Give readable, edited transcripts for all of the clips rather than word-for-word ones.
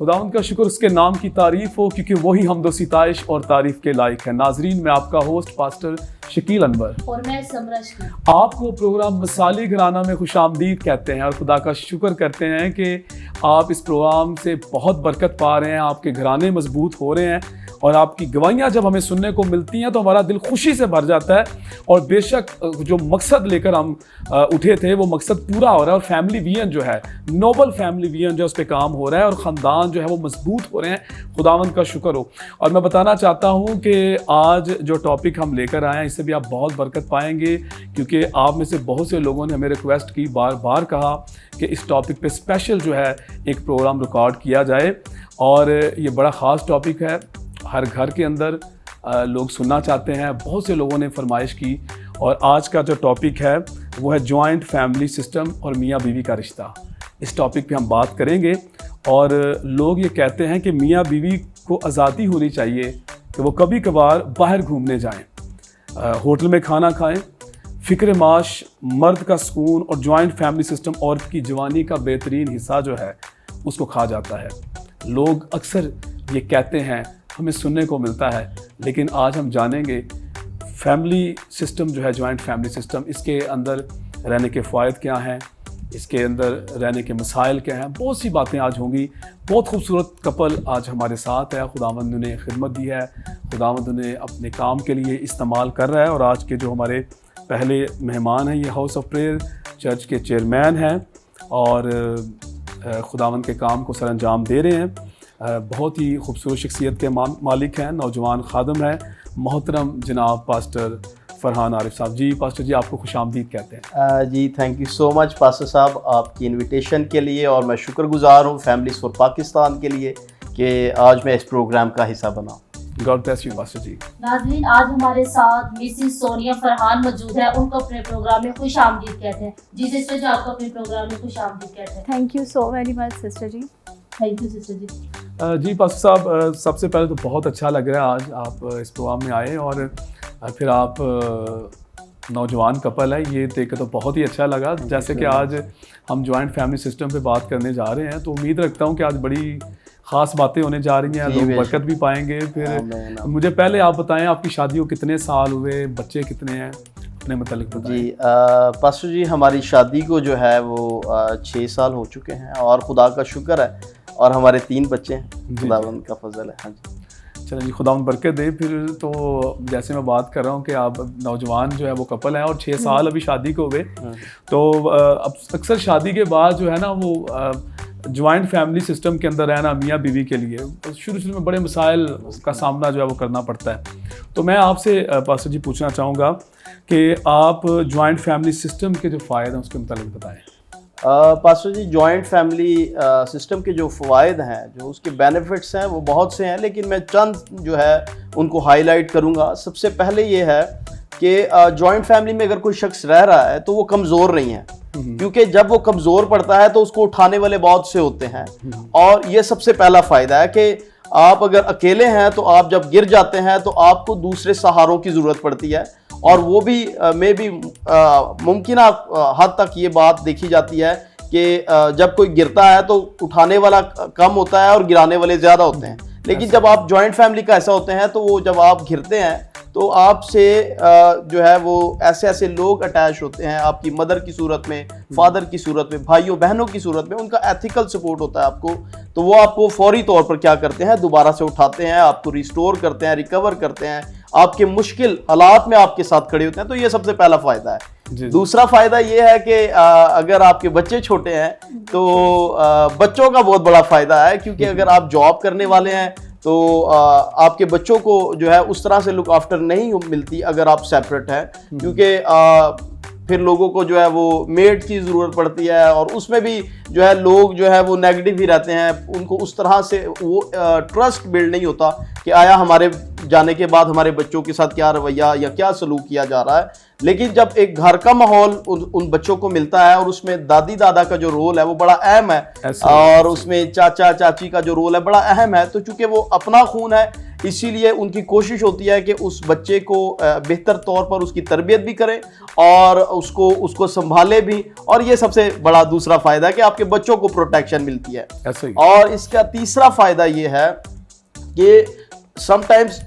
खुदावंद का शुक्र उसके नाम की तारीफ हो, क्योंकि वही हमदो सिताइश और तारीफ के लायक है। नाजरीन, मैं आपका होस्ट पास्टर शकील अनवर और मैं समरश की आपको प्रोग्राम मसाली घराना में खुशामदीद कहते हैं और खुदा का शुक्र करते हैं कि आप इस प्रोग्राम से बहुत बरकत पा रहे हैं, आपके घराने मजबूत हो रहे हैं और आपकी गवाहियाँ जब हमें सुनने को मिलती हैं तो हमारा दिल खुशी से भर जाता है। और बेशक जो मकसद लेकर हम उठे थे वो मकसद पूरा हो रहा है और फैमिली विजन जो है, नोबल फैमिली विजन जो उस पर काम हो रहा है और ख़ानदान जो है वो मजबूत हो रहे हैं। खुदावंद का शुक्र हो। और मैं बताना चाहता हूँ कि आज जो टॉपिक हम लेकर आए हैं इससे भी आप बहुत बरकत पाएंगे, क्योंकि आप में से बहुत से लोगों ने हमें रिक्वेस्ट की, बार बार कहा कि इस टॉपिक पे स्पेशल जो है एक प्रोग्राम रिकॉर्ड किया जाए। और ये बड़ा ख़ास टॉपिक है, हर घर के अंदर लोग सुनना चाहते हैं, बहुत से लोगों ने फरमाइश की। और आज का जो टॉपिक है वो है जॉइंट फैमिली सिस्टम और मियाँ बीवी का रिश्ता। इस टॉपिक पे हम बात करेंगे। और लोग ये कहते हैं कि मियाँ बीवी को आज़ादी होनी चाहिए कि वो कभी कभार बाहर घूमने जाएं, होटल में खाना खाएं। फ़िक्र माश, मर्द का सुकून और जॉइंट फैमिली सिस्टम औरत की जवानी का बेहतरीन हिस्सा जो है उसको खा जाता है। लोग अक्सर ये कहते हैं, हमें सुनने को मिलता है। लेकिन आज हम जानेंगे फैमिली सिस्टम जो है, जॉइंट फैमिली सिस्टम, इसके अंदर रहने के फ़ायदे क्या हैं, इसके अंदर रहने के मसाइल क्या हैं, बहुत सी बातें आज होंगी। बहुत खूबसूरत कपल आज हमारे साथ है। खुदावंद ने खिदमत दी है, खुदावंद ने अपने काम के लिए इस्तेमाल कर रहा है। और आज के जो हमारे पहले मेहमान हैं, ये हाउस ऑफ प्रेयर चर्च के चेयरमैन हैं और खुदावंद के काम को सरअंजाम दे रहे हैं। बहुत ही खूबसूरत शख्सियत के मालिक हैं, नौजवान खादम हैं, मोहतरम जनाब पास्टर फरहान आरिफ साहब। जी पास्टर जी, आपको खुशामदीद कहते हैं। जी thank you so much pastor साहब आपकी इनविटेशन के लिए। और मैं शुक्रगुजार हूँ फैमिलीज़ फॉर पाकिस्तान के लिए कि आज मैं इस प्रोग्राम का हिस्सा बना। गॉड ब्लेस यू पास्टर जी। नाज़रीन, आज हमारे साथ मिसिस सोनिया फरहान मौजूद है, उनको अपने प्रोग्राम में खुशामदीद कहते हैं। जी सिस्टर जी, आपको अपने प्रोग्राम में खुशामदीद कहते हैं। Thank you so very much sister ji. Thank you sister ji. जी पास्टर साहब, सबसे पहले तो बहुत अच्छा लग रहा है आज आप इस प्रोग्राम में आए और फिर आप नौजवान कपल है, ये देख के तो बहुत ही अच्छा लगा। जैसे कि आज हम जॉइंट फैमिली सिस्टम पे बात करने जा रहे हैं, तो उम्मीद रखता हूँ कि आज बड़ी ख़ास बातें होने जा रही हैं, लोग बरकत भी पाएंगे। फिर मुझे पहले आप बताएं, आपकी शादी को कितने साल हुए, बच्चे कितने हैं, अपने मतलब बताएं। जी पास्टर जी, हमारी शादी को जो है वो 6 साल हो चुके हैं और खुदा का शुक्र है और हमारे 3 बच्चे हैं। खुदावंद का फजल है। हाँ जी, चलिए जी, खुदावंद बरकत दे। फिर तो जैसे मैं बात कर रहा हूँ कि आप नौजवान जो है वो कपल हैं और 6 साल अभी शादी को हुए, तो अब अक्सर शादी के बाद जो है ना वो जॉइंट फैमिली सिस्टम के अंदर रहना मियाँ बीवी के लिए शुरू में बड़े मसाइल का सामना जो है वो करना पड़ता है। तो मैं आपसे पास्टर जी पूछना चाहूँगा कि आप जॉइंट फैमिली सिस्टम के जो फ़ायदे हैं उसके मुताबिक बताएं। पास्टर जी, जॉइंट फैमिली सिस्टम के जो फ़वाइद हैं, जो उसके बेनिफिट्स हैं, वो बहुत से हैं, लेकिन मैं चंद जो है उनको हाईलाइट करूँगा। सबसे पहले ये है कि जॉइंट फैमिली में अगर कोई शख्स रह रहा है तो वो कमज़ोर नहीं है, क्योंकि जब वो कमज़ोर पड़ता है तो उसको उठाने वाले बहुत से होते हैं। और ये सबसे पहला फ़ायदा है कि आप अगर अकेले हैं तो आप जब गिर जाते हैं तो आपको दूसरे सहारों की ज़रूरत पड़ती है। और वो भी में भी मुमकिन हद तक ये बात देखी जाती है कि जब कोई गिरता है तो उठाने वाला कम होता है और गिराने वाले ज़्यादा होते हैं। लेकिन जब आप जॉइंट फैमिली का ऐसा होते हैं तो वो जब आप गिरते हैं तो आपसे जो है वो ऐसे ऐसे लोग अटैच होते हैं, आपकी मदर की सूरत में, फादर की सूरत में, भाइयों बहनों की सूरत में, उनका एथिकल सपोर्ट होता है आपको। तो वो आपको फौरी तौर पर क्या करते हैं, दोबारा से उठाते हैं, आपको रिस्टोर करते हैं, रिकवर करते हैं, आपके मुश्किल हालात में आपके साथ खड़े होते हैं। तो ये सबसे पहला फ़ायदा है। दूसरा फ़ायदा ये है कि अगर आपके बच्चे छोटे हैं तो बच्चों का बहुत बड़ा फ़ायदा है, क्योंकि अगर आप जॉब करने वाले हैं तो आपके बच्चों को जो है उस तरह से लुक आफ्टर नहीं मिलती अगर आप सेपरेट हैं, क्योंकि फिर लोगों को जो है वो मेड की ज़रूरत पड़ती है, और उसमें भी जो है लोग जो है वो नेगेटिव ही रहते हैं, उनको उस तरह से वो ट्रस्ट बिल्ड नहीं होता कि आया हमारे जाने के बाद हमारे बच्चों के साथ क्या रवैया या क्या सलूक किया जा रहा है। लेकिन जब एक घर का माहौल उन बच्चों को मिलता है और उसमें दादी दादा का जो रोल है वो बड़ा अहम है, और उसमें चाचा चाची का जो रोल है बड़ा अहम है, तो चूंकि वो अपना खून है इसीलिए उनकी कोशिश होती है कि उस बच्चे को बेहतर तौर पर उसकी तरबियत भी करें और उसको संभाले भी, और ये सबसे बड़ा दूसरा फायदा है कि आपके बच्चों को प्रोटेक्शन मिलती है। ऐसे ही। और इसका तीसरा फायदा ये है कि समटाइम्स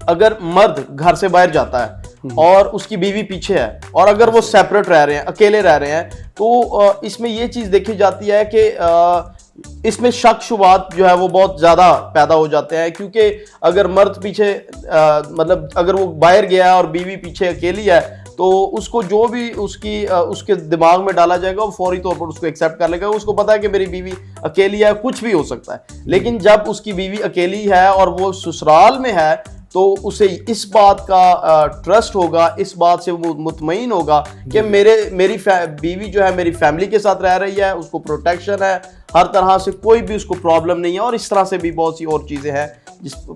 अगर मर्द घर से बाहर जाता है और उसकी बीवी पीछे है, और अगर वो सेपरेट रह रहे हैं, अकेले रह रहे हैं, तो इसमें ये चीज़ देखी जाती है कि इसमें शक शुबात जो है वो बहुत ज़्यादा पैदा हो जाते हैं, क्योंकि अगर मर्द पीछे मतलब अगर वो बाहर गया है और बीवी पीछे अकेली है, तो उसको जो भी उसके दिमाग में डाला जाएगा वो फौरी तौर पर उसको एक्सेप्ट कर लेगा। उसको पता है कि मेरी बीवी अकेली है, कुछ भी हो सकता है। लेकिन जब उसकी बीवी अकेली है और वो ससुराल में है, तो उसे इस बात का ट्रस्ट होगा, इस बात से वो मुतमईन होगा कि मेरी बीवी जो है मेरी फैमिली के साथ रह रही है, उसको प्रोटेक्शन है, हर तरह से कोई भी उसको प्रॉब्लम नहीं है, और इस तरह से भी बहुत सी और चीज़ें हैं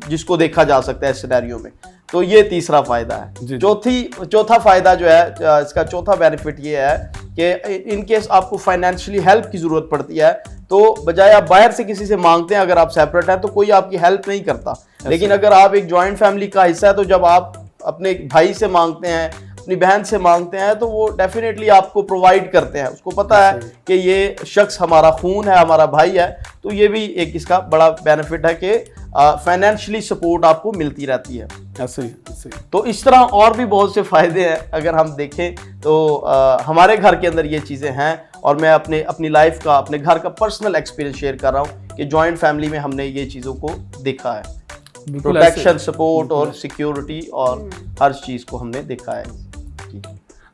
जिसको देखा जा सकता है इस सिनेरियो में। तो ये तीसरा फायदा है। चौथा फायदा जो है, इसका चौथा बेनिफिट ये है कि इन केस आपको फाइनेंशियली हेल्प की ज़रूरत पड़ती है, तो बजाय आप बाहर से किसी से मांगते हैं, अगर आप सेपरेट हैं तो कोई आपकी हेल्प नहीं करता। लेकिन अगर आप एक जॉइंट फैमिली का हिस्सा है, तो जब आप अपने भाई से मांगते हैं, अपनी बहन से मांगते हैं, तो वो डेफिनेटली आपको प्रोवाइड करते हैं। उसको पता है कि ये शख्स हमारा खून है, हमारा भाई है, तो ये भी एक इसका बड़ा बेनिफिट है कि फाइनेंशियली सपोर्ट आपको मिलती रहती है। ऐसे ही। तो इस तरह और भी बहुत से फ़ायदे हैं अगर हम देखें तो। हमारे घर के अंदर ये चीज़ें हैं, और मैं अपनी लाइफ का, अपने घर का पर्सनल एक्सपीरियंस शेयर कर रहा हूँ कि जॉइंट फैमिली में हमने ये चीज़ों को देखा है, प्रोटेक्शन, सपोर्ट और सिक्योरिटी और हर चीज़ को हमने देखा है।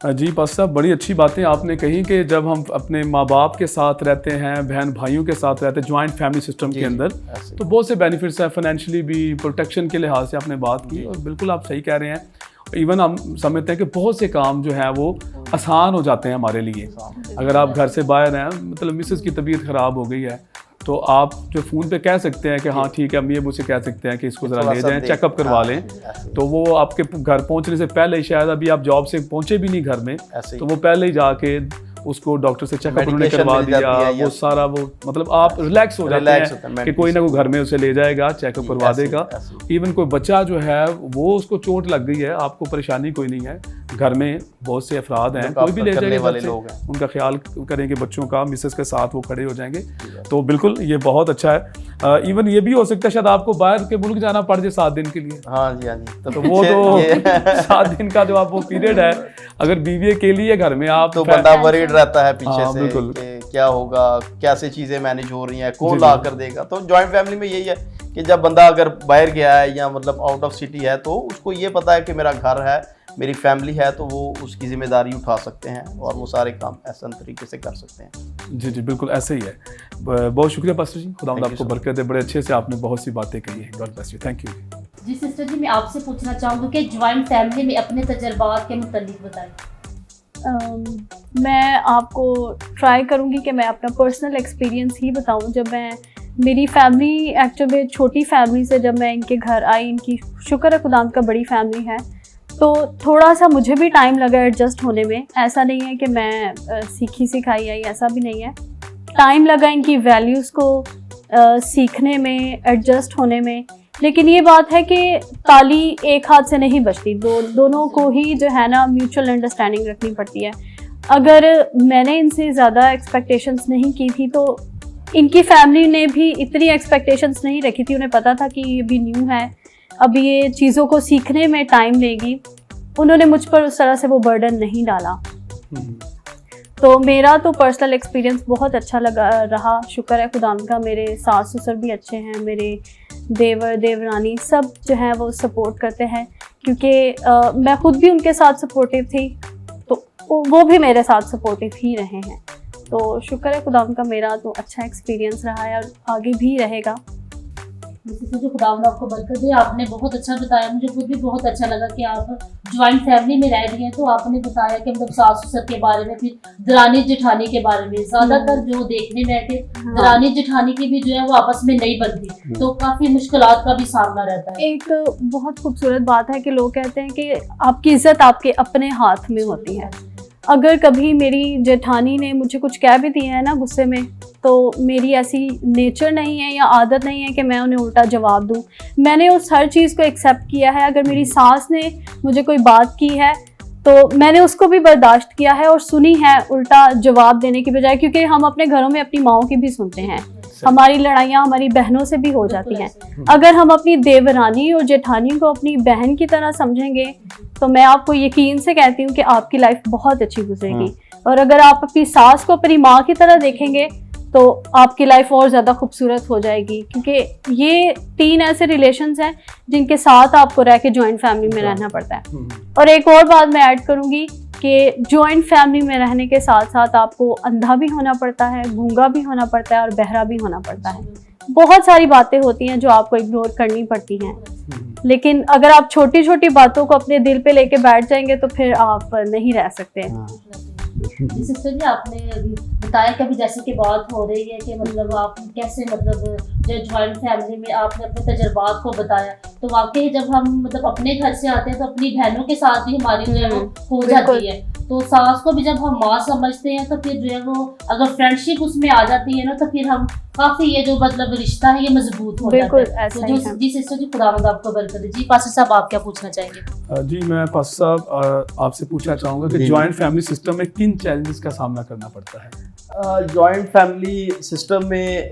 जी पास्टर साहब, बड़ी अच्छी बातें आपने कही कि जब हम अपने माँ बाप के साथ रहते हैं, बहन भाइयों के साथ रहते हैं जॉइंट फैमिली सिस्टम के अंदर, तो बहुत से बेनिफिट्स हैं, फाइनेंशियली भी, प्रोटेक्शन के लिहाज से आपने बात की, और बिल्कुल आप सही कह रहे हैं। इवन हम समझते हैं कि बहुत से काम जो है वो आसान हो जाते हैं हमारे लिए। अगर आप घर से बाहर हैं, मतलब मिसेस की तबीयत ख़राब हो गई है, तो आप जो फ़ोन पे कह सकते हैं कि हाँ ठीक है, हम ये मुझसे कह सकते हैं कि इसको ज़रा ले जाएं, चेकअप करवा लें, तो वो आपके घर पहुंचने से पहले ही, शायद अभी आप जॉब से पहुंचे भी नहीं घर में, तो वो पहले ही जाके उसको डॉक्टर से चेकअप उन्होंने करवा दिया, वो सारा वो मतलब आप रिलैक्स हो जाते हैं कि कोई ना कोई घर में उसे ले जाएगा, चेकअप करवा देगा। इवन कोई बच्चा जो है वो उसको चोट लग गई है, आपको परेशानी कोई नहीं है, घर में बहुत से अफराद हैं, कोई भी ले जाएगा बच्चे, उनका ख्याल करेंगे बच्चों का, मिसेस के साथ वो खड़े हो जाएंगे। तो बिल्कुल ये बहुत अच्छा है। इवन ये भी हो सकता है शायद आपको बाहर के मुल्क जाना पड़ जाए 7 दिन के लिए। हाँ जी, हाँ जी। तो वो तो 7 दिन का जो आप वो पीरियड है, अगर बीवी के लिए घर में आप, तो बंदा वरीड रहता है पीछे से बिल्कुल कि क्या होगा, कैसे चीजें मैनेज हो रही हैं, कौन ला कर देगा। तो जॉइंट फैमिली में यही है कि जब बंदा अगर बाहर गया है या मतलब आउट ऑफ सिटी है, तो उसको ये पता है कि मेरा घर है, मेरी फैमिली है, तो वो उसकी जिम्मेदारी उठा सकते हैं और वो सारे काम आसान तरीके से कर सकते हैं। जी बिल्कुल ऐसे ही है। बहुत शुक्रिया पास्टर जी, खुदावंद आपको बरकत दे, बड़े अच्छे से आपने बहुत सी बातें कही हैं। God bless you, thank you. जी सिस्टर जी, मैं आपसे पूछना चाहूँगी कि ज्वाइंट फैमिली में अपने तजर्बात के मुतालिक बताएं। मैं आपको ट्राई करूँगी कि मैं अपना पर्सनल एक्सपीरियंस ही बताऊँ। जब मेरी फैमिली एक्चुअली में छोटी फैमिली से जब मैं इनके घर आई, इनकी शुक्र है खुदावंद का बड़ी फैमिली है, तो थोड़ा सा मुझे भी टाइम लगा एडजस्ट होने में। ऐसा नहीं है कि मैं सीखी सिखाई आई, ऐसा भी नहीं है। टाइम लगा इनकी वैल्यूज़ को सीखने में, एडजस्ट होने में। लेकिन ये बात है कि ताली एक हाथ से नहीं बजती, दोनों को ही जो है ना म्यूचुअल अंडरस्टैंडिंग रखनी पड़ती है। अगर मैंने इनसे ज़्यादा एक्सपेक्टेशंस नहीं की थी, तो इनकी फैमिली ने भी इतनी एक्सपेक्टेशंस नहीं रखी थी। उन्हें पता था कि ये भी न्यू है, अब ये चीज़ों को सीखने में टाइम लेगी। उन्होंने मुझ पर उस तरह से वो बर्डन नहीं डाला। तो मेरा तो पर्सनल एक्सपीरियंस बहुत अच्छा रहा। शुक्र है खुदावंद का, मेरे सास ससुर भी अच्छे हैं, मेरे देवर देवरानी सब जो हैं वो सपोर्ट करते हैं, क्योंकि मैं खुद भी उनके साथ सपोर्टिव थी, तो वो भी मेरे साथ सपोर्टिव ही रहे हैं। तो शुक्र है खुदावंद का, मेरा तो अच्छा एक्सपीरियंस रहा है और आगे भी रहेगा। जिससे जो खुदावंद आपको बरकत दे। आपने बहुत अच्छा बताया, मुझे खुद भी बहुत अच्छा लगा कि आप ज्वाइंट फैमिली में रह रही हैं। तो आपने बताया कि मतलब सास ससुर के बारे में, फिर दरानी जेठानी के बारे में। ज्यादातर जो देखने में है कि दरानी जेठानी की भी जो है वो आपस में नहीं बनती, तो काफी मुश्किलात का भी सामना रहता है। एक बहुत खूबसूरत बात है कि लोग कहते हैं कि आपकी इज्जत आपके अपने हाथ में होती है। अगर कभी मेरी जेठानी ने मुझे कुछ कह भी दिया है ना गुस्से में, तो मेरी ऐसी नेचर नहीं है या आदत नहीं है कि मैं उन्हें उल्टा जवाब दूं। मैंने उस हर चीज़ को एक्सेप्ट किया है। अगर मेरी सास ने मुझे कोई बात की है तो मैंने उसको भी बर्दाश्त किया है और सुनी है, उल्टा जवाब देने की बजाय, क्योंकि हम अपने घरों में अपनी माओं की भी सुनते हैं। हमारी लड़ाइयाँ हमारी बहनों से भी हो जाती हैं। अगर हम अपनी देवरानी और जेठानी को अपनी बहन की तरह समझेंगे तो मैं आपको यकीन से कहती हूँ कि आपकी लाइफ बहुत अच्छी गुजरेगी। और अगर आप अपनी सास को अपनी माँ की तरह देखेंगे तो आपकी लाइफ और ज़्यादा खूबसूरत हो जाएगी, क्योंकि ये 3 ऐसे रिलेशंस हैं जिनके साथ आपको रह के जॉइंट फैमिली में रहना पड़ता है। और एक और बात मैं ऐड करूँगी कि जॉइंट फैमिली में रहने के साथ साथ आपको अंधा भी होना पड़ता है, गूंगा भी होना पड़ता है और बहरा भी होना पड़ता है। बहुत सारी बातें होती हैं जो आपको इग्नोर करनी पड़ती हैं, लेकिन अगर आप छोटी छोटी बातों को अपने दिल पे लेके बैठ जाएंगे तो फिर आप नहीं रह सकते। सिस्टर जी, आपने बताया कि अभी जैसे कि बात हो रही है कि मतलब आप कैसे मतलब जो जॉइंट फैमिली में आपने अपने तजुर्बात को बताया, तो वाकई जब हम मतलब अपने घर से आते हैं तो अपनी बहनों के साथ भी हमारी जो है वो हो जाती है। तो सास को भी जब हम माँ समझते हैं तो फिर जो है वो अगर फ्रेंडशिप उसमें आ जाती है ना, तो फिर हम काफी ये जो मतलब रिश्ता है ये मजबूत हो जाता है। तो जो जी सिस्टर जी, खुदावंद आपको बरकत दे। जी पास्टर साहब, आप क्या पूछना चाहेंगे? जी मैं पास्टर साहब आपसे पूछना चाहूँगा कि जॉइंट फैमिली सिस्टम में किन चैलेंजेस का सामना करना पड़ता है? जॉइंट फैमिली सिस्टम में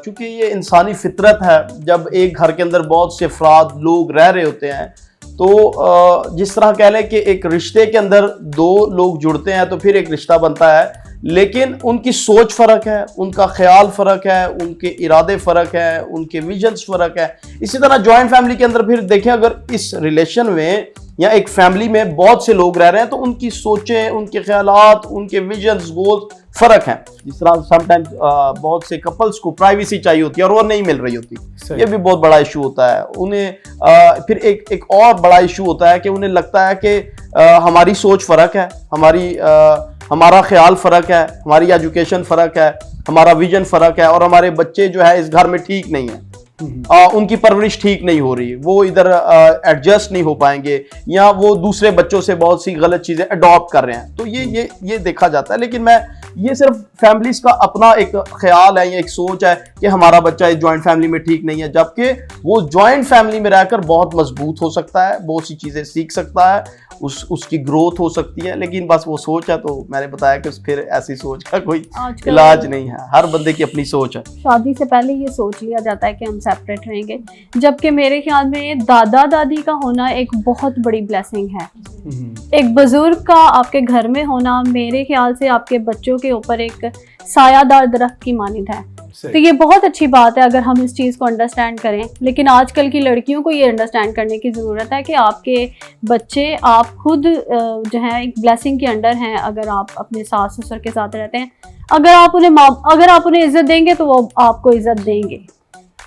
चूँकि ये इंसानी फितरत है, जब एक घर के अंदर बहुत से अफराद लोग रह रहे होते हैं तो जिस तरह कह लें कि एक रिश्ते के अंदर 2 लोग जुड़ते हैं तो फिर एक रिश्ता बनता है, लेकिन उनकी सोच फ़र्क है, उनका ख्याल फ़र्क है, उनके इरादे फ़र्क है, उनके विजन्स फ़र्क है। इसी तरह जॉइंट फैमिली के अंदर फिर देखें, अगर इस रिलेशन में या एक फैमिली में बहुत से लोग रह रहे हैं तो उनकी सोचें, उनके ख्यालात, उनके विजन्स, गोल्स फ़र्क हैं। जिस तरह समटाइम्स बहुत से कपल्स को प्राइवेसी चाहिए होती है और वो नहीं मिल रही होती, ये भी बहुत बड़ा इशू होता है उन्हें। फिर एक और बड़ा इशू होता है कि उन्हें लगता है कि हमारी सोच फ़र्क है, हमारा ख्याल फ़र्क है, हमारी एजुकेशन फ़र्क है, हमारा विजन फ़र्क है और हमारे बच्चे जो है इस घर में ठीक नहीं है, उनकी परवरिश ठीक नहीं हो रही, वो इधर एडजस्ट नहीं हो पाएंगे या वो दूसरे बच्चों से बहुत सी गलत चीज़ें अडॉप्ट कर रहे हैं। तो ये देखा जाता है। लेकिन ये सिर्फ फैमिलीज का अपना एक ख्याल है, ये एक सोच है कि हमारा बच्चा इस जॉइंट फैमिली में ठीक नहीं है, जबकि वो जॉइंट फैमिली में रहकर बहुत मजबूत हो सकता है, बहुत सी चीज़ें सीख सकता है, उसकी ग्रोथ हो सकती है। लेकिन बस वो सोच है, तो मैंने बताया कि फिर ऐसी सोच का कोई इलाज नहीं है, हर बंदे की अपनी सोच है। शादी से पहले ये सोच लिया जाता है कि हम सेपरेट रहेंगे, जबकि मेरे ख्याल में दादा दादी का होना एक बहुत बड़ी ब्लेसिंग है। एक बुजुर्ग का आपके घर में होना मेरे ख्याल से आपके बच्चों के ऊपर एक सायादार दरख्त की मानिंद है। तो ये बहुत अच्छी बात है अगर हम इस चीज़ को अंडरस्टैंड करें। लेकिन आजकल की लड़कियों को ये अंडरस्टैंड करने की ज़रूरत है कि आपके बच्चे, आप खुद जो है एक ब्लेसिंग के अंडर हैं अगर आप अपने सास ससुर के साथ रहते हैं। अगर आप उन्हें इज्जत देंगे तो वो आपको इज्जत देंगे।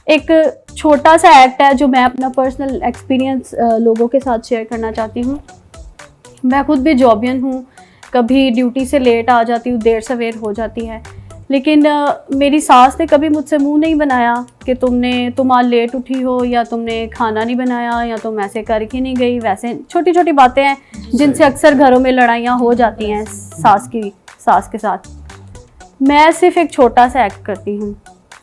एक छोटा सा एक्ट है जो मैं अपना पर्सनल एक्सपीरियंस लोगों के साथ शेयर करना चाहती हूँ। मैं खुद भी जॉबियन हूँ, कभी ड्यूटी से लेट आ जाती हूँ, देर सवेर हो जाती है, लेकिन मेरी सास ने कभी मुझसे मुंह नहीं बनाया कि तुम आज लेट उठी हो या तुमने खाना नहीं बनाया या तुम ऐसे करके नहीं गई। वैसे छोटी छोटी बातें हैं जिनसे अक्सर घरों में लड़ाइयाँ हो जाती हैं सास के साथ। मैं सिर्फ एक छोटा सा एक्ट करती हूँ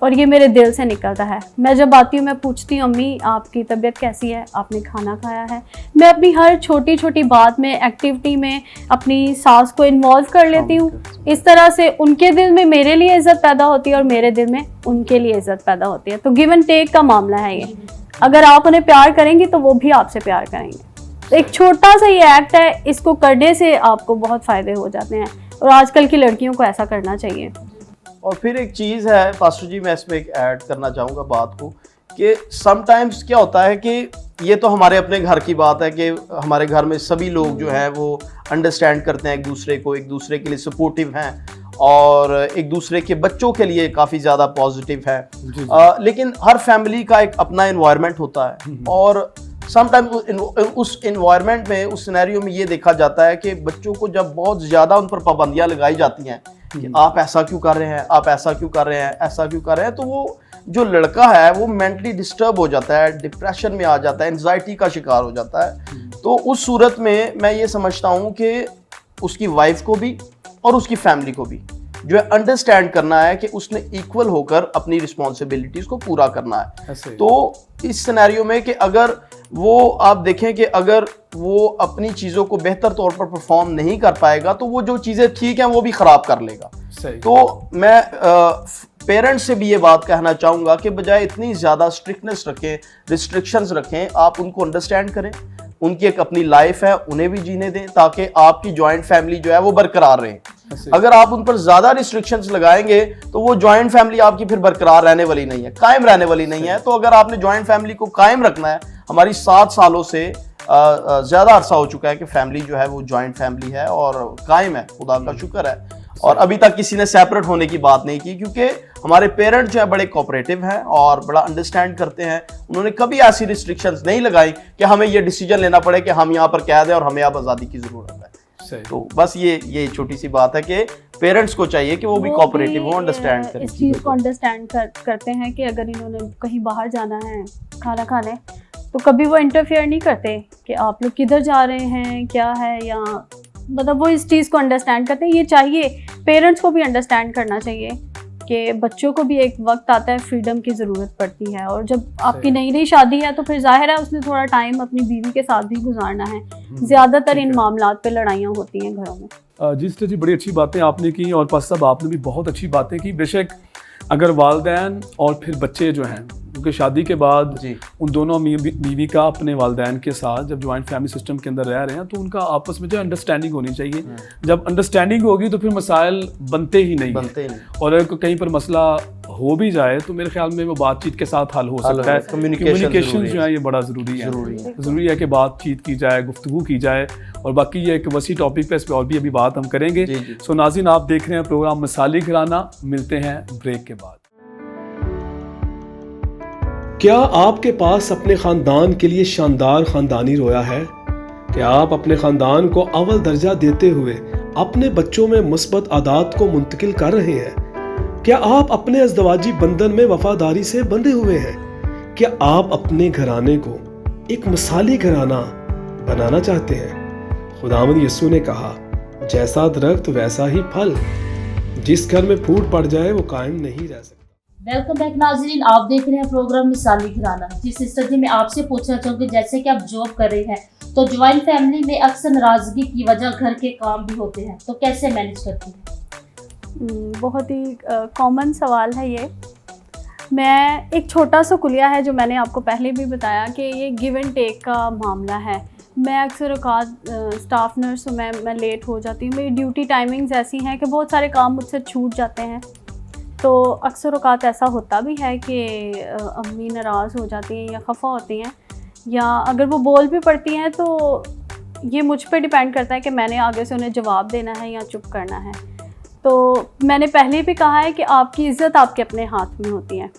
और ये मेरे दिल से निकलता है। मैं जब आती हूँ मैं पूछती हूँ, अम्मी आपकी तबीयत कैसी है, आपने खाना खाया है। मैं अपनी हर छोटी छोटी बात में, एक्टिविटी में अपनी सास को इन्वॉल्व कर लेती हूँ। इस तरह से उनके दिल में मेरे लिए इज्जत पैदा होती है और मेरे दिल में उनके लिए इज्जत पैदा होती है। तो गिव एंड टेक का मामला है ये। अगर आप उन्हें प्यार करेंगी तो वो भी आपसे प्यार करेंगे। एक छोटा सा ये एक्ट है, इसको करने से आपको बहुत फ़ायदे हो जाते हैं और आजकल की लड़कियों को ऐसा करना चाहिए। और फिर एक चीज़ है पास्टर जी, मैं इसमें एक ऐड करना चाहूँगा बात को, कि समटाइम्स क्या होता है कि ये तो हमारे अपने घर की बात है कि हमारे घर में सभी लोग जो हैं वो अंडरस्टैंड करते हैं एक दूसरे को, एक दूसरे के लिए सपोर्टिव हैं और एक दूसरे के बच्चों के लिए काफ़ी ज़्यादा पॉजिटिव है। जी, लेकिन हर फैमिली का एक अपना इन्वायरमेंट होता है और समटाइम उस इन्वायरमेंट में, उस सिनेरियो में ये देखा जाता है कि बच्चों को जब बहुत ज़्यादा उन पर पाबंदियाँ लगाई जाती हैं कि आप ऐसा क्यों कर रहे हैं, आप ऐसा क्यों कर रहे हैं, ऐसा क्यों कर रहे हैं, तो वो जो लड़का है वो मेंटली डिस्टर्ब हो जाता है, डिप्रेशन में आ जाता है, एंजाइटी का शिकार हो जाता है। तो उस सूरत में मैं ये समझता हूँ कि उसकी वाइफ को भी और उसकी फैमिली को भी जो है अंडरस्टैंड करना है कि उसने इक्वल होकर अपनी रिस्पॉन्सिबिलिटीज़ को पूरा करना है। ऐसे ही। तो इस सिनेरियो में कि अगर वो, आप देखें कि अगर वो अपनी चीज़ों को बेहतर तौर पर परफॉर्म नहीं कर पाएगा तो वो जो चीज़ें ठीक हैं वो भी ख़राब कर लेगा। सही। तो मैं पेरेंट्स से भी ये बात कहना चाहूँगा कि बजाय इतनी ज़्यादा स्ट्रिक्टनेस रखें, रिस्ट्रिक्शंस रखें, आप उनको अंडरस्टैंड करें, उनकी एक अपनी लाइफ है उन्हें भी जीने दें ताकि आपकी जॉइंट फैमिली जो है वो बरकरार रहे। अगर आप उन पर ज़्यादा रिस्ट्रिक्शंस लगाएंगे तो वो जॉइंट फैमिली आपकी फिर बरकरार रहने वाली नहीं है, कायम रहने वाली नहीं है। तो अगर आपने जॉइंट फैमिली को कायम रखना है, हमारी 7 सालों से ज़्यादा अरसा हो चुका है कि फैमिली जो है वो जॉइंट फैमिली है और कायम है, खुदा का शुक्र है। और अभी तक किसी ने सेपरेट होने की बात नहीं की क्योंकि हमारे पेरेंट्स जो है बड़े कोऑपरेटिव हैं और बड़ा अंडरस्टैंड करते हैं। उन्होंने कभी ऐसी रिस्ट्रिक्शंस नहीं लगाई कि हमें ये डिसीजन लेना पड़े कि हम यहाँ पर कैद हैं और हमें अब आज़ादी की ज़रूरत है। सही। तो बस ये छोटी सी बात है कि पेरेंट्स को चाहिए कि वो भी कोऑपरेटिव हो, अंडरस्टैंड करें इस चीज़ को अंडरस्टैंड करते हैं कि अगर इन्होंने कहीं बाहर जाना है खाना खाने तो कभी वो इंटरफेयर नहीं करते कि आप लोग किधर जा रहे हैं, क्या है, या मतलब वो इस चीज़ को अंडरस्टैंड करते हैं। ये चाहिए, पेरेंट्स को भी अंडरस्टैंड करना चाहिए कि बच्चों को भी एक वक्त आता है फ्रीडम की ज़रूरत पड़ती है और जब आपकी नई नई शादी है तो फिर जाहिर है उसने थोड़ा टाइम अपनी बीवी के साथ भी गुजारना है। ज़्यादातर इन मामलात पे लड़ाइयाँ होती हैं घरों में। जी सिस्टर जी, बड़ी अच्छी बातें आपने की और पास साहब आपने भी बहुत अच्छी बातें की। बेशक अगर वालिदैन और फिर बच्चे जो हैं, क्योंकि शादी के बाद जी। उन दोनों बीवी का अपने वालिदैन के साथ जब जॉइंट फैमिली सिस्टम के अंदर रह रहे हैं तो उनका आपस में जो अंडरस्टैंडिंग होनी चाहिए। जब अंडरस्टैंडिंग होगी तो फिर मसाइल बनते ही नहीं हैं। और अगर कहीं पर मसला हो भी जाए तो मेरे ख्याल में वो बातचीत के साथ हल हो सकता है। कम्युनिकेशन जो है ये बड़ा ज़रूरी है कि बातचीत की जाए, गुफ्तगू की जाए। और बाकी ये एक वसी टॉपिक पे, इस पर और भी अभी बात हम करेंगे। सो नाज़रीन, आप देख रहे हैं प्रोग्राम मिसाली घराना। मिलते हैं ब्रेक के बाद। क्या आपके पास अपने ख़ानदान के लिए शानदार ख़ानदानी रोया है? क्या आप अपने ख़ानदान को अव्वल दर्जा देते हुए अपने बच्चों में मुस्बत आदात को मुंतकिल कर रहे हैं? क्या आप अपने अज़दवाजी बंधन में वफादारी से बंधे हुए हैं? क्या आप अपने घराने को एक मिसाली घराना बनाना चाहते हैं? खुदावंद यीशु ने कहा, जैसा दरख्त वैसा ही फल, जिस घर में फूट पड़ जाए वो कायम नहीं रह सकता। वेलकम बैक नाजरीन, आप देख रहे हैं प्रोग्राम मिसाली घराना। जी सिस्टर जी, मैं आपसे पूछना चाहूँगी, जैसे कि आप जॉब कर रहे हैं तो ज्वाइंट फैमिली में अक्सर नाराज़गी की वजह घर के काम भी होते हैं, तो कैसे मैनेज करती हैं? बहुत ही कॉमन सवाल है ये। मैं एक छोटा सा कुलिया है जो मैंने आपको पहले भी बताया कि ये गिव एंड टेक का मामला है। मैं अक्सर औकात स्टाफ नर्स हूँ, मैं लेट हो जाती हूँ। मेरी ड्यूटी टाइमिंग्स ऐसी हैं कि बहुत सारे काम मुझसे छूट जाते हैं। तो अक्सर औकात ऐसा होता भी है कि अम्मी नाराज़ हो जाती हैं या खफा होती हैं, या अगर वो बोल भी पड़ती हैं तो ये मुझ पे डिपेंड करता है कि मैंने आगे से उन्हें जवाब देना है या चुप करना है। तो मैंने पहले भी कहा है कि आपकी इज़्ज़त आपके अपने हाथ में होती है।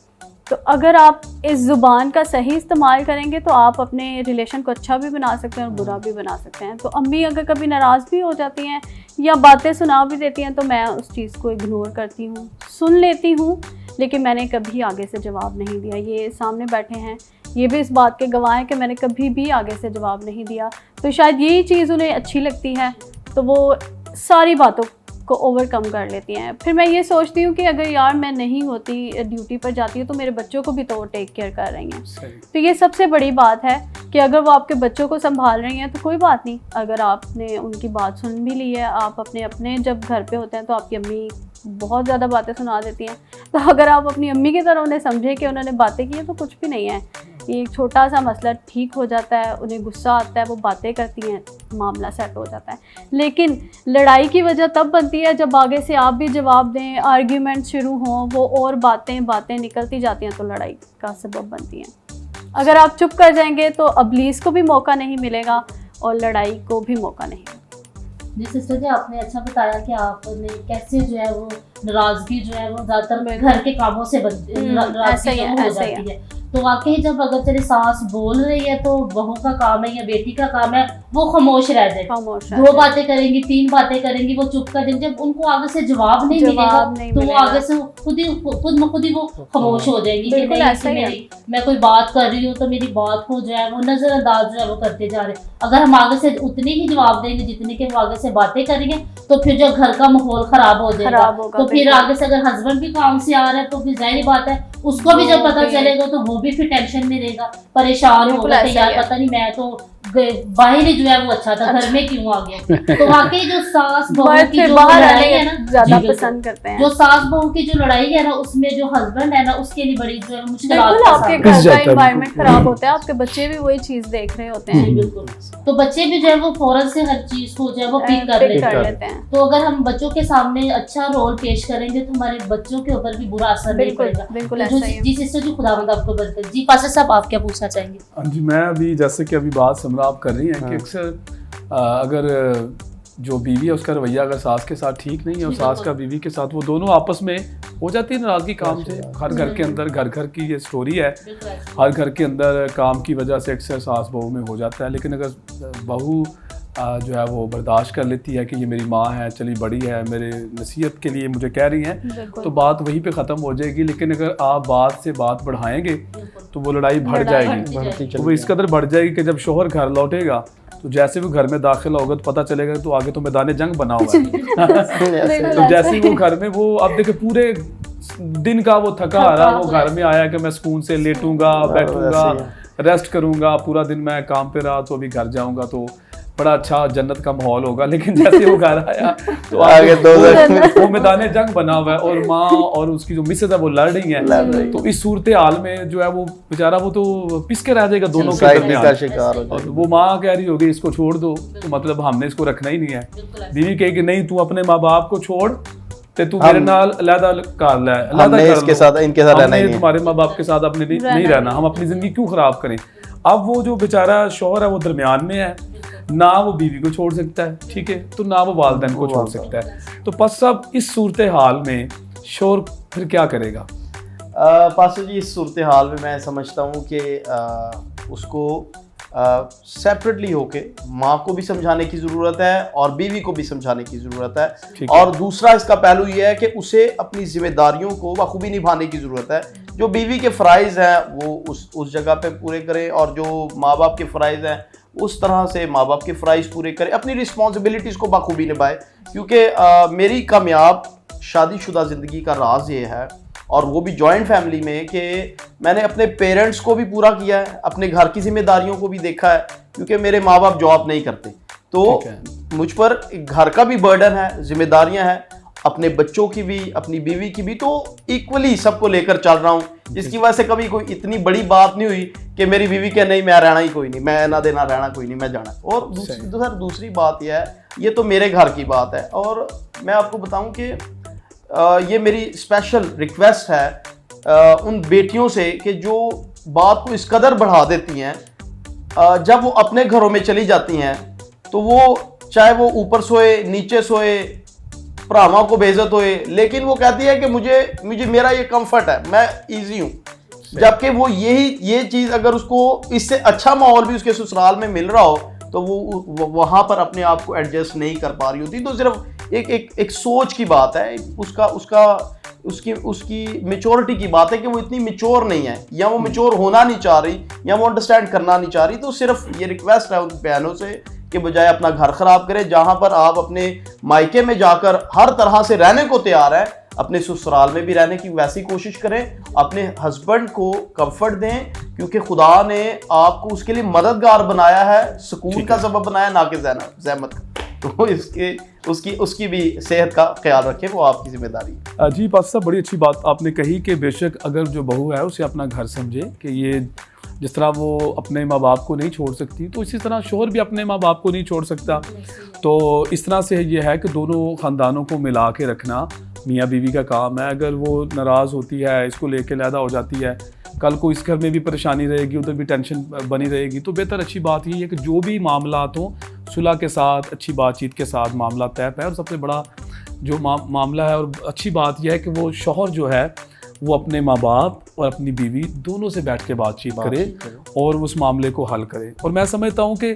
तो अगर आप इस ज़ुबान का सही इस्तेमाल करेंगे तो आप अपने रिलेशन को अच्छा भी बना सकते हैं और बुरा भी बना सकते हैं। तो अम्मी अगर कभी नाराज़ भी हो जाती हैं या बातें सुना भी देती हैं तो मैं उस चीज़ को इग्नोर करती हूँ, सुन लेती हूँ, लेकिन मैंने कभी आगे से जवाब नहीं दिया। ये सामने बैठे हैं, ये भी इस बात के गवाह हैं कि मैंने कभी भी आगे से जवाब नहीं दिया। तो शायद यही चीज़ उन्हें अच्छी लगती है, तो वो सारी बातों को ओवरकम कर लेती हैं। फिर मैं ये सोचती हूँ कि अगर यार मैं नहीं होती, ड्यूटी पर जाती हूँ, तो मेरे बच्चों को भी तो वो टेक केयर कर रही हैं। तो ये सबसे बड़ी बात है कि अगर वो आपके बच्चों को संभाल रही हैं तो कोई बात नहीं, अगर आपने उनकी बात सुन भी ली है। आप अपने जब घर पे होते हैं तो आपकी अम्मी बहुत ज़्यादा बातें सुना देती हैं, तो अगर आप अपनी अम्मी की तरह उन्हें समझें कि उन्होंने बातें की हैं तो कुछ भी नहीं है। ये एक छोटा सा मसला ठीक हो जाता है, उन्हें गुस्सा आता है, वो बातें करती हैं, मामला सेट हो जाता है। लेकिन लड़ाई की वजह तब बनती है जब आगे से आप भी जवाब दें, आर्ग्यूमेंट शुरू हों, वो और बातें निकलती जाती हैं तो लड़ाई का सबब बनती हैं। अगर आप चुप कर जाएंगे तो अबलीस को भी मौका नहीं मिलेगा और लड़ाई को भी मौका नहीं। जी सिस्टर जी, आपने अच्छा बताया कि आपने कैसे जो है वो नाराजगी जो है वो ज्यादातर बिल्कुल। घर के कामों से बनती है, ऐसा नाराजगी ही जो है, हो ऐसा ही जाती है। तो वाकई जब अगर चले सास बोल रही है तो बहू का काम है या बेटी का काम है वो खामोश रह जाए। खामोश है। दो बातें करेंगी, तीन बातें करेंगी, वो चुप कर देंगी। जब उनको आगे से जवाब नहीं मिलेगा नहीं तो वो मिलेगा। आगे से खुद ब खुद ही वो खामोश हो जाएंगी कि बिल्कुल नहीं ऐसा कि ही है। मेरी मैं कोई बात कर रही हूँ तो मेरी बात को जो है वो नजरअंदाज जो है वो करते जा रहे हैं। अगर हम आगे से उतनी ही जवाब देंगे जितनी के वो आगे से बातें करेंगे तो फिर जो घर का माहौल खराब हो जाएगा। खराब होगा, तो फिर बिल्कुल। आगे से अगर हस्बैंड भी काम से आ रहा है तो फिर जाहिर बात है उसको भी जब वो पता भी- चलेगा तो वो भी फिर टेंशन में रहेगा, परेशान बिल्कुल होगा कि ऐसा यार ही है। पता नहीं मैं तो बाहर ही जो है वो अच्छा था, घर में क्यों आ गया। तो वाकई जो सास बहू मर्द की फिर जो बाहर लड़ाई है आने ना, ज्यादा जी, बिल्कुल। पसंद करते हैं। जो सास बहू की जो लड़ाई है ना उसमें जो हस्बैंड है ना उसके लिए बड़ी जो है मुश्किलात बिल्कुल का आपके सामना घिस घर जाता का है, एनवायरनमेंट बिल्कुल। खराब होता है, आपके बच्चे भी वही चीज देख रहे होते हैं। जी, बिल्कुल। तो बच्चे भी जो है वो फौरन से हर चीज को जो है वो पिक कर पिक लेते कर हैं। लेते हैं। तो अगर हम बच्चों के सामने अच्छा रोल पेश करेंगे तो हमारे बच्चों के ऊपर भी बुरा असर नहीं बिल्कुल पड़ेगा। बिल्कुल तो ऐसा ही है। जी सिस्टर जी, खुदावंद आपको बरकत। जी फासिल साहब, आप क्या पूछना चाहेंगे? हाँ जी, मैं अभी जैसे कि अभी बात समरा आप कर रही हैं कि हाँ। अक्सर अगर जो बीवी है उसका रवैया अगर सास के साथ ठीक नहीं है और जी, सास बिल्कुल। का बीवी के साथ वो दोनों आपस में हो जाती है नाराज़गी काम से। हर घर के अंदर घर की ये स्टोरी है। बिल्कुल ऐसा। हर घर के अंदर काम की वजह से अक्सर सास बहू में हो जाता है। लेकिन अगर बहू जो है वो बर्दाश्त कर लेती है कि ये मेरी माँ है, चली बड़ी है, मेरे नसीहत के लिए मुझे कह रही हैं, बिल्कुल। तो बात वहीं पे ख़त्म हो जाएगी। लेकिन अगर आप बात से बात बढ़ाएंगे बिल्कुल। तो वो लड़ाई बढ़ लड़ाई जाएगी। बढ़ती तो वो इस कदर बढ़ जाएगी कि जब शोहर घर लौटेगा तो जैसे वो घर में दाखिल होगा तो पता चलेगा तो आगे तो मैदान जंग बना हुआ है। बिल्कुल तो ऐसा जैसे ही ही वो घर में वो अब देखिए पूरे दिन का वो थका आ रहा, वो थका घर में आया कि मैं सुकून से लेटूंगा, बैठूंगा, वैसे रेस्ट करूंगा, पूरा दिन मैं काम पे रहा, तो अभी घर जाऊंगा तो बड़ा अच्छा जन्नत का माहौल होगा। लेकिन जैसे वो घर आया तो आगे दो वो मैदान जंग बना हुआ है और माँ और उसकी जो मिसेज है वो लड़ रही हैं। तो इस सूरत हाल में जो है वो बेचारा वो तो पिस के रह जाएगा दोनों के साइड का दरमियान। शिकार हो और जाए। वो माँ कह रही होगी इसको छोड़ दो, तो मतलब हमने इसको रखना ही नहीं है। बिल्कुल ऐसा। बीवी कहेगी नहीं तू अपने माँ बाप को छोड़ ते तू मेरे नाल अलहदा कर ले, अलहदा हमने कर इसके लो। साथ इनके साथ रहना हमने ही नहीं है। तुम्हारे माँ बाप के साथ अपने नहीं रहना, हम अपनी जिंदगी क्यों खराब करें। अब वो जो बेचारा शौहर है वो दरमियान में है, ना वो बीवी को छोड़ सकता है, ठीक है, तो ना वो वालिदैन को छोड़ सकता है। तो बस अब इस सूरत हाल में शौहर फिर क्या करेगा? पास्टर जी, इस सूरत हाल में मैं समझता हूँ कि उसको सेपरेटली होके माँ को भी समझाने की ज़रूरत है और बीवी को भी समझाने की ज़रूरत है। ठीक है। और दूसरा इसका पहलू ये है कि उसे अपनी जिम्मेदारियों को बखूबी निभाने की ज़रूरत है। जो बीवी के फ़राइज़ हैं वो उस जगह पे पूरे करे और जो माँ बाप के फ़राइज़ हैं उस तरह से माँ बाप के फ़राइज़ पूरे करे, अपनी रिस्पॉन्सिबिलिटीज़ को बखूबी निभाए। क्योंकि मेरी कामयाब शादीशुदा ज़िंदगी का राज ये है, और वो भी जॉइंट फैमिली में, कि मैंने अपने पेरेंट्स को भी पूरा किया है, अपने घर की जिम्मेदारियों को भी देखा है। क्योंकि मेरे माँ बाप जॉब नहीं करते तो ठीक है। मुझ पर घर का भी बर्डन है, जिम्मेदारियां हैं, अपने बच्चों की भी, अपनी बीवी की भी, तो इक्वली सबको लेकर चल रहा हूँ। जिसकी वजह से कभी कोई इतनी बड़ी बात नहीं हुई कि मेरी बीवी के नहीं मैं रहना ही कोई नहीं, मैं ना देना रहना कोई नहीं, मैं जाना। और दूसरी बात यह है, ये तो मेरे घर की बात है। और मैं आपको बताऊं कि ये मेरी स्पेशल रिक्वेस्ट है उन बेटियों से कि जो बात को इस कदर बढ़ा देती हैं, जब वो अपने घरों में चली जाती हैं तो वो चाहे वो ऊपर सोए, नीचे सोए, भरावां को बेइज्जत होए, लेकिन वो कहती है कि मुझे मेरा ये कंफर्ट है, मैं इजी हूँ। जबकि वो ये चीज़ अगर उसको इससे अच्छा माहौल भी उसके ससुराल में मिल रहा हो तो वो वहाँ पर अपने आप को एडजस्ट नहीं कर पा रही होती। तो सिर्फ एक सोच की बात है, उसकी मेच्योरिटी की बात है कि वो इतनी मेच्योर नहीं है, या वो मेच्योर होना नहीं चाह रही, या वो अंडरस्टैंड करना नहीं चाह रही। तो सिर्फ ये रिक्वेस्ट है उन बहनों से कि बजाय अपना घर खराब करें, जहाँ पर आप अपने मायके में जाकर हर तरह से रहने को तैयार है, अपने ससुराल में भी रहने की वैसी कोशिश करें। अपने हस्बैंड को कंफर्ट दें, क्योंकि खुदा ने आपको उसके लिए मददगार बनाया है, सुकून का सबब बनाया, ना कि ज़हमत का। तो उसकी भी सेहत का ख्याल रखें, वो आपकी जिम्मेदारी है। जी पास्टर साहब, बड़ी अच्छी बात आपने कही कि बेशक अगर जो बहू है उसे अपना घर समझे, कि ये जिस तरह वो अपने माँ बाप को नहीं छोड़ सकती तो इसी तरह शौहर भी अपने माँ बाप को नहीं छोड़ सकता। तो इस तरह से ये है कि दोनों ख़ानदानों को मिला के रखना मियाँ बीवी का काम है। अगर वो नाराज़ होती है, इसको लेके लैदा हो जाती है, कल को इस घर में भी परेशानी रहेगी, उधर भी टेंशन बनी रहेगी, तो बेहतर अच्छी बात ये है कि जो भी मामलात हों सुलह के साथ, अच्छी बातचीत के साथ मामला तय है। और सबसे बड़ा जो मामला है और अच्छी बात यह है कि वो शौहर जो है वो अपने माँ बाप और अपनी बीवी दोनों से बैठ के बातचीत करे और उस मामले को हल करे। और मैं समझता हूँ कि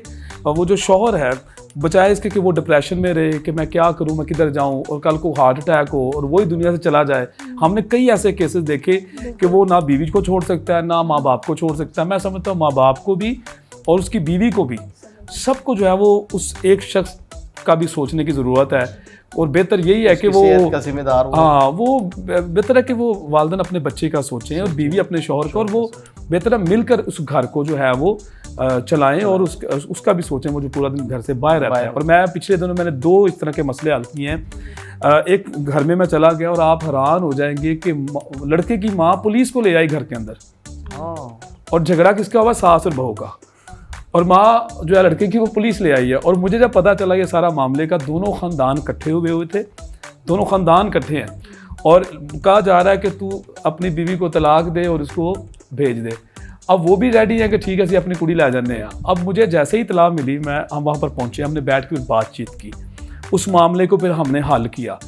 वो जो शौहर है, बजाय इसके कि वो डिप्रेशन में रहे कि मैं क्या करूँ, मैं किधर जाऊँ, और कल को हार्ट अटैक हो और वही दुनिया से चला जाए। हमने कई ऐसे केसेस देखे कि वो ना बीवी को छोड़ सकता है, ना माँ बाप को छोड़ सकता है। मैं समझता हूँ माँ बाप को भी और उसकी बीवी को भी, सबको जो है वो उस एक शख्स का भी सोचने की ज़रूरत है। और बेहतर यही है कि वो जिम्मेदार, हाँ, वो बेहतर है कि वो वालिदैन अपने बच्चे का सोचें और बीवी अपने शौहर का, और वो बेहतर है मिलकर उस घर को जो है वो चलाएं और उसका भी सोचें, वो जो पूरा दिन घर से बाहर रहता है। और मैं पिछले दिनों मैंने 2 इस तरह के मसले हल किए हैं। एक घर में मैं चला गया और आप हैरान हो जाएंगे कि लड़के की माँ पुलिस को ले आई घर के अंदर, और झगड़ा किसका हुआ, सास और बहू का, और माँ जो है लड़के की वो पुलिस ले आई है। और मुझे जब पता चला ये सारा मामले का, दोनों ख़ानदान इकट्ठे हुए थे, दोनों ख़ानदान इकट्ठे हैं, और कहा जा रहा है कि तू अपनी बीवी को तलाक दे और उसको भेज दे। अब वो भी रेडी है कि ठीक है, सी अपनी कुड़ी ला जाने हैं। अब मुझे जैसे ही इतला मिली, हम वहाँ पर पहुँचे, हमने बैठ कर बातचीत की, उस मामले को फिर हमने हल किया।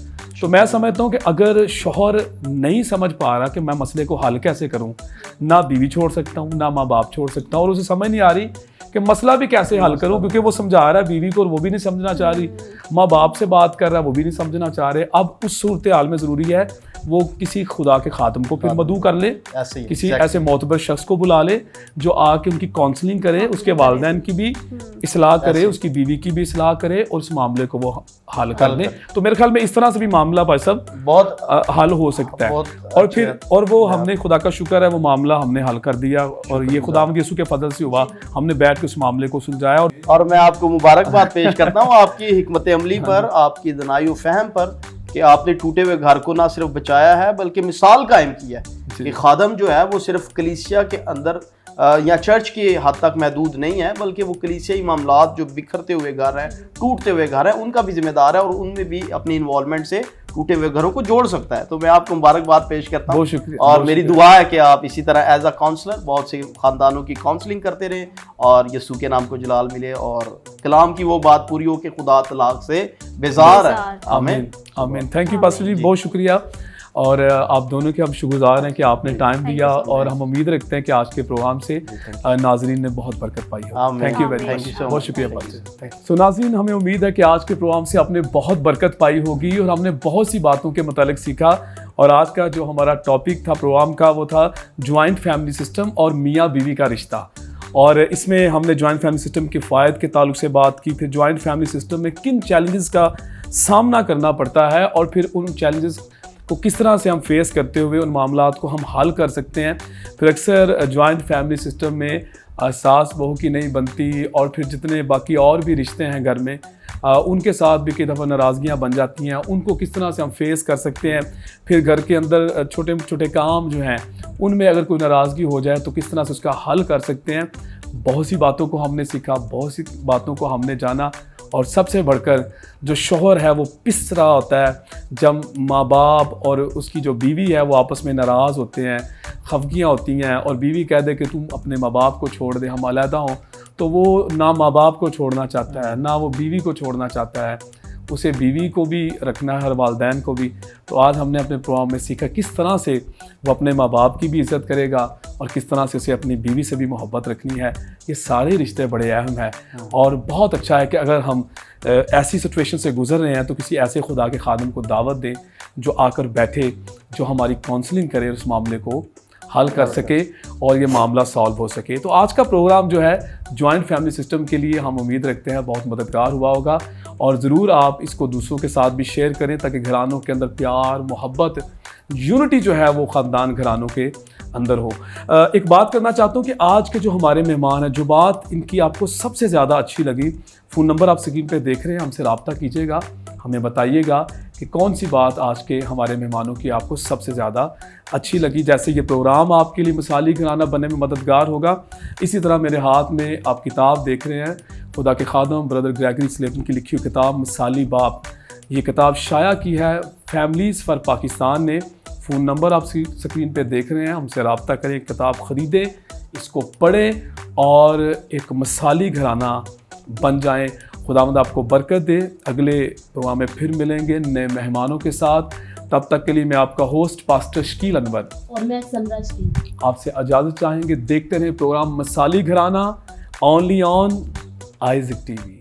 तो मैं समझता हूँ कि अगर शौहर नहीं समझ पा रहा कि मैं मसले को हल कैसे करूँ, ना बीवी छोड़ सकता हूँ, ना माँ बाप छोड़ सकता हूँ, और उसे समझ नहीं आ रही कि मसला भी कैसे हल करूं, क्योंकि वो समझा रहा है बीवी को और वो भी नहीं समझना चाह रही, माँ बाप से बात कर रहा है वो भी नहीं समझना चाह रहे। अब उस सूरत हाल में ज़रूरी है वो किसी खुदा के खातम को फिर मदऊ कर ले, किसी ऐसे मोतबर शख्स को बुला ले जो आके उनकी काउंसलिंग करे, उसके वालिदैन की भी इसलाह करे, उसकी बीवी की भी इसलाह करे और उस मामले को वो हल कर ले। तो मेरे ख्याल में इस तरह से भी मामला भाई साहब बहुत हल हो सकता है। और फिर वो हमने, खुदा का शुक्र है, वो मामला हमने हल कर दिया, और ये खुदावंद यीशु के फजल से हुआ, हमने बैठ के उस मामले को सुलझाया। और मैं आपको मुबारकबाद पेश करता हूँ आपकी हिकमत अमली पर, आपकी दनाई फहम पर, कि आपने टूटे हुए घर को ना सिर्फ बचाया है बल्कि मिसाल कायम की है कि खादम जो है वो सिर्फ कलीसिया के अंदर या चर्च की हद तक महदूद नहीं है, बल्कि वो कलीसियाई मामलात जो बिखरते हुए घर हैं, टूटते हुए घर हैं, उनका भी जिम्मेदार है और उनमें भी अपनी इन्वॉल्वमेंट से टूटे हुए घरों को जोड़ सकता है। तो मैं आपको मुबारकबाद पेश करता हूँ, और मेरी दुआ है कि आप इसी तरह एज अ काउंसलर बहुत से खानदानों की काउंसलिंग करते रहें और यीशु के नाम को जलाल मिले और कलाम की वो बात पूरी हो कि खुदा तलाक से बेजार है। आमीन आमीन। थैंक यू पास्टर जी, बहुत शुक्रिया। और आप दोनों के हम शुक्रगुजार हैं कि आपने टाइम दिया, और हम उम्मीद रखते हैं कि आज के प्रोग्राम से नाजरीन ने बहुत बरकत पाई है। थैंक यू वेरी मच, बहुत शुक्रिया पास्टर। सो नाजरीन, हमें उम्मीद है कि आज के प्रोग्राम से आपने बहुत बरकत पाई होगी और हमने बहुत सी बातों के मुतालिक सीखा। और आज का जो हमारा टॉपिक था प्रोग्राम का, वो था जॉइंट फैमिली सिस्टम और मियाँ बीवी का रिश्ता। और इसमें हमने जॉइंट फैमिली सिस्टम के फ़ायदे के ताल्लुक से बात की, फिर जॉइंट फैमिली सिस्टम में किन चैलेंजेस का सामना करना पड़ता है और फिर उन चैलेंजेस को किस तरह से हम फेस करते हुए उन मामलात को हम हल कर सकते हैं। फिर अक्सर जॉइंट फैमिली सिस्टम में सास बहू की नहीं बनती, और फिर जितने बाकी और भी रिश्ते हैं घर में उनके साथ भी कई दफ़ा नाराज़गियाँ बन जाती हैं, उनको किस तरह से हम फेस कर सकते हैं। फिर घर के अंदर छोटे छोटे काम जो हैं उनमें अगर कोई नाराज़गी हो जाए तो किस तरह से उसका हल कर सकते हैं। बहुत सी बातों को हमने सीखा, बहुत सी बातों को हमने जाना, और सबसे बढ़कर जो शौहर है वो पिस रहा होता है जब माँ बाप और उसकी जो बीवी है वो आपस में नाराज़ होते हैं, खफगियाँ होती हैं, और बीवी कह दे कि तुम अपने माँ बाप को छोड़ दे, हम अलहदा हों, तो वो ना माँ बाप को छोड़ना चाहता है, ना वो बीवी को छोड़ना चाहता है, उसे बीवी को भी रखना है, हर वालिदैन को भी। तो आज हमने अपने प्रोग्राम में सीखा किस तरह से वो अपने माँ बाप की भी इज़्ज़त करेगा और किस तरह से उसे अपनी बीवी से भी मोहब्बत रखनी है। ये सारे रिश्ते बड़े अहम हैं, और बहुत अच्छा है कि अगर हम ऐसी सिचुएशन से गुजर रहे हैं तो किसी ऐसे खुदा के खादम को दावत दें जो आकर बैठे, जो हमारी काउंसलिंग करे, उस मामले को हल कर सके और ये मामला सॉल्व हो सके। तो आज का प्रोग्राम जो है जॉइंट फैमिली सिस्टम के लिए हम उम्मीद रखते हैं बहुत मददगार हुआ होगा, और ज़रूर आप इसको दूसरों के साथ भी शेयर करें ताकि घरानों के अंदर प्यार, मोहब्बत, यूनिटी जो है वो ख़ानदान घरानों के अंदर हो। एक बात करना चाहता हूँ कि आज के जो हमारे मेहमान हैं, जो बात इनकी आपको सबसे ज़्यादा अच्छी लगी, फ़ोन नंबर आप स्क्रीन पे देख रहे हैं, हमसे रब्ता कीजिएगा, हमें बताइएगा कि कौन सी बात आज के हमारे मेहमानों की आपको सबसे ज़्यादा अच्छी लगी। जैसे ये प्रोग्राम आपके लिए मिसाली घराना बनने में मददगार होगा, इसी तरह मेरे हाथ में आप किताब देख रहे हैं, खुदा के खादम ब्रदर ग्रेगरी स्लेटन की लिखी हुई किताब मिसाली बाप। ये किताब शाया की है फैमिलीज़ फॉर पाकिस्तान ने। फ़ोन नंबर आप स्क्रीन पे देख रहे हैं, हमसे रब्ता करें, किताब ख़रीदें, इसको पढ़ें और एक मिसाली घराना बन जाएं। खुदावंद आपको बरकत दे। अगले प्रोग्राम में फिर मिलेंगे नए मेहमानों के साथ। तब तक के लिए मैं आपका होस्ट पास्टर शकील अनवर और मैं समरा शकील आपसे इजाज़त चाहेंगे। देखते रहें प्रोग्राम मसाली घराना, ओनली ऑन आइज़िक टीवी।